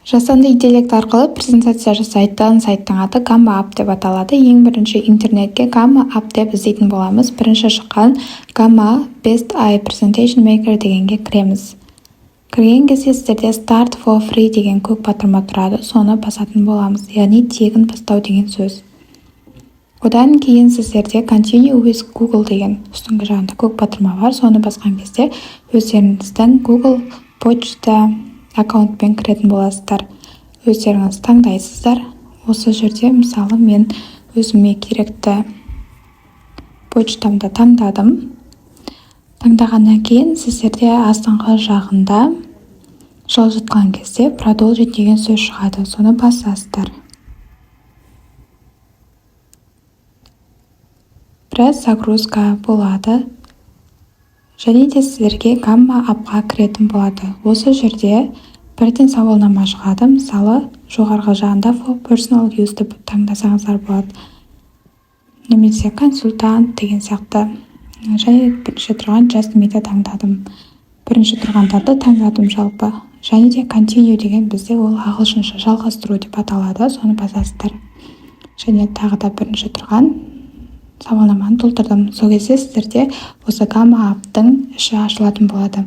Жасанды интеллект арқылы презентация жасайтын сайттың аты Gamma App деп аталады. Ең бірінші интернетке Gamma App деп іздейтін боламыз. Бірінші шыққан Gamma Best AI Presentation Maker дегенге кіреміз. Кірген кезде сіздерде Start for Free деген көк батырма тұрады. Соны басатын боламыз. Яғни тегін бастау деген сөз. Одан кейін сіздерде Continue with Google деген үстіңгі жағында көк батырма бар. Соны басқан кезде өздеріңіздің Google почта аккаунтпен кіретін боласыздар. Өздеріңіз таңдайсыздар. Осы жерде мысалы мен өзіме керекті почтамды таңдадым. Таңдағаннан кейін сіздерде астыңғы жағында жылжытқан кезде Продолжить деген сөз шығады. Соны басасыздар. Біраз загрузка болады. Және де сіздерге Gamma Appқа кіретін болады. Осы жерде бірден сауалнама шығады. Мысалы, жоғарғы жағында For Personal Use деп таңдасаңыздар болады. Немесе консультант деген сияқты. Және бірінші тұрған Just Me'ді таңдадым. Бірінші тұрғандарды таңдадым жалпы. Және де Continue деген бізде ол ағылшынша жалғастыру деп аталады. Соны басасыздар. Және тағы да бірінші тұрған сауалнаманы толтырдым. Сол кезде сіздерде осы Gamma App'тың іші ашылатын болады.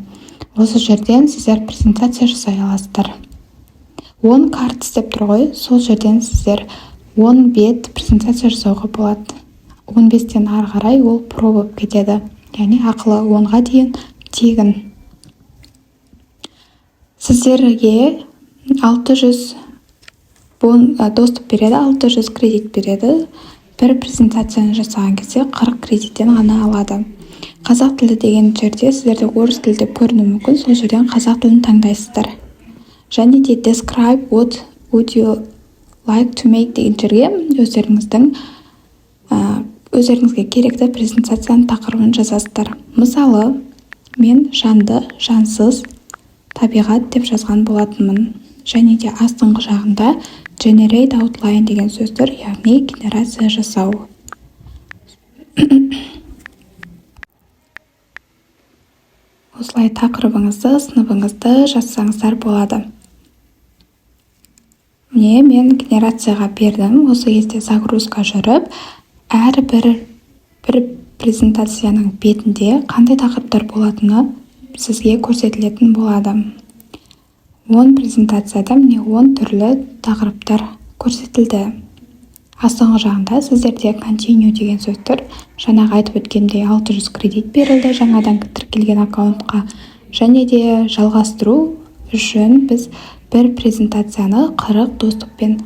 Осы жерден сіздер презентация жасай аласыздар. 10 карт деп тұр ғой, сол жерден сіздер 10 бет презентация жасауға болады. 15-тен ары қарай ол про болып кетеді. Яғни ақылы 10-ға дейін тегін. Сіздерге 600 доступ береді, 600 кредит береді. Бір презентацияны жасаған кезде 40 кредиттен ғана алады. Қазақ тілі деген жерде сіздерде орыс тілі деп көрінуі мүмкін, сол жерден қазақ тілін таңдайсыздар. Және де Describe what would you like to make деген жерге өздеріңізге керекті презентацияның тақырыбын жазасыздар. Мысалы, мен жанды, жансыз, табиғат деп жазған болатынмын. Және де астыңғы жағында Generate Outline деген сөз тұр, яғни генерация жасау. Осылай тақырыбыңызды, сыныбыңызды жазсаңыздар болады. Міне, мен генерацияға бердім. Осы кезде загрузка жүріп, әрбір презентацияның бетінде қандай тақырыптар болатыны сізге көрсетілетін болады. 10 презентацияда міне 10 түрлі тақырыптар көрсетілді. Астыңғы жағында сіздерде Continue деген сөз тұр. Жаңағы айтып өткендей 600 кредит берілді жаңадан тіркелген аккаунтқа. Және де жалғастыру үшін біз бір презентацияны 40 доступпен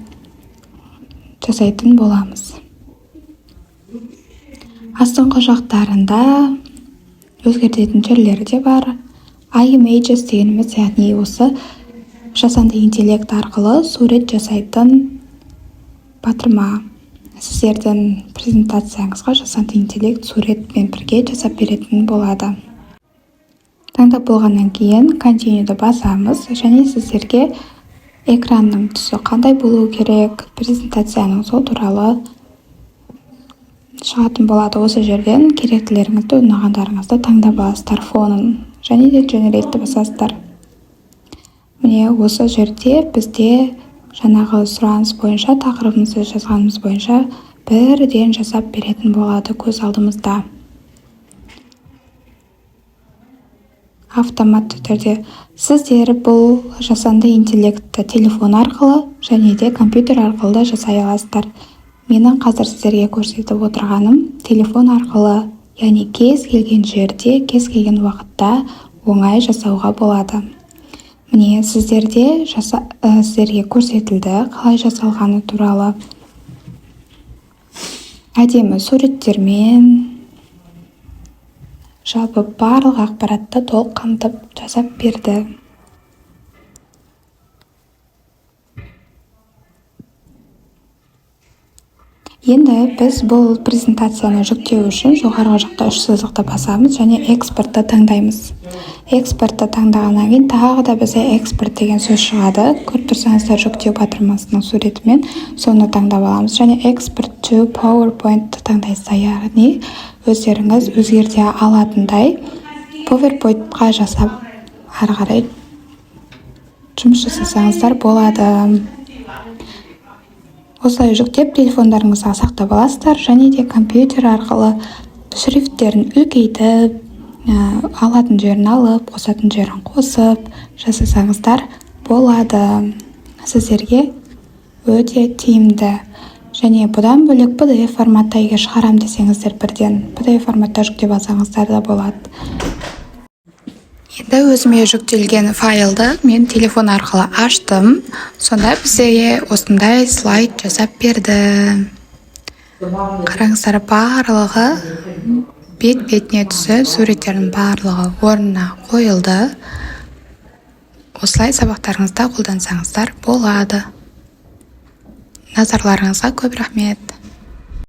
жасайтын боламыз. Астыңғы жақтарында өзгертетін жерлері де бар. iMages дегеніміз, яғни осы жасанды интеллект арқылы сурет жасайтын батырма. Сіздердің презентацияңызға жасанды интеллект суретпен бірге жасап беретін болады. Таңдап болғаннан кейін Continue'ді басамыз және сіздерге экранның түсі қандай болуы керек, презентацияның сол туралы шығатын болады. Осы жерден керектілеріңізді, ұнағандарыңызды таңдап аласыздар фонын. Және де Generate'ді басасыздар. Міне осы жерде бізде жаңағы сұраныс бойынша, тақырыбымызды жазғанымыз бойынша бірден жасап беретін болады көз алдымызда. Автоматты түрде сіздер бұл жасанды интеллектті телефон арқылы және де компьютер арқылы да жасай аласыздар. Менің қазір сіздерге көрсетіп отырғаным телефон арқылы, яғни кез келген жерде, кез келген уақытта оңай жасауға болады. Міне сіздерге көрсетілді қалай жасалғаны туралы. Әдемі суреттермен жалпы барлық ақпаратты толық қамтып жасап берді. Енді біз бұл презентацияны жүктеу үшін жоғарғы жақта үш сызықты басамыз және экспортты таңдаймыз. Экспортты таңдағаннан кейін тағы да бізде экспорт деген сөз шығады. Көріп тұрсаңыздар жүктеу батырмасының суретімен соны таңдап аламыз. Және export to PowerPoint таңдайсыздар, яғни өздеріңіз өзгерте алатындай PowerPoint-қа жасап ары қарай жұмыс жасасаңыздар болады. Осылай жүктеп телефондарыңызға сақтап аласыздар, және де компьютер арқылы шрифттерін үлкейтіп, алатын жерін алып, қосатын жерін қосып жасасаңыздар болады. Сіздерге өте тиімді. Және бұдан бөлек PDF форматта егер шығарам десеңіздер, бірден PDF форматта жүктеп алсаңыздар да болады. Енді өзіме жүктелген файлды мен телефон арқылы аштым. Сонда бізге осындай слайд жасап берді. Қараңыздар, барлығы бет-бетіне түсіп, суреттердің барлығы орнына қойылды. Осылай сабақтарыңызда қолдансаңыздар болады. Назарларыңызға көп рахмет.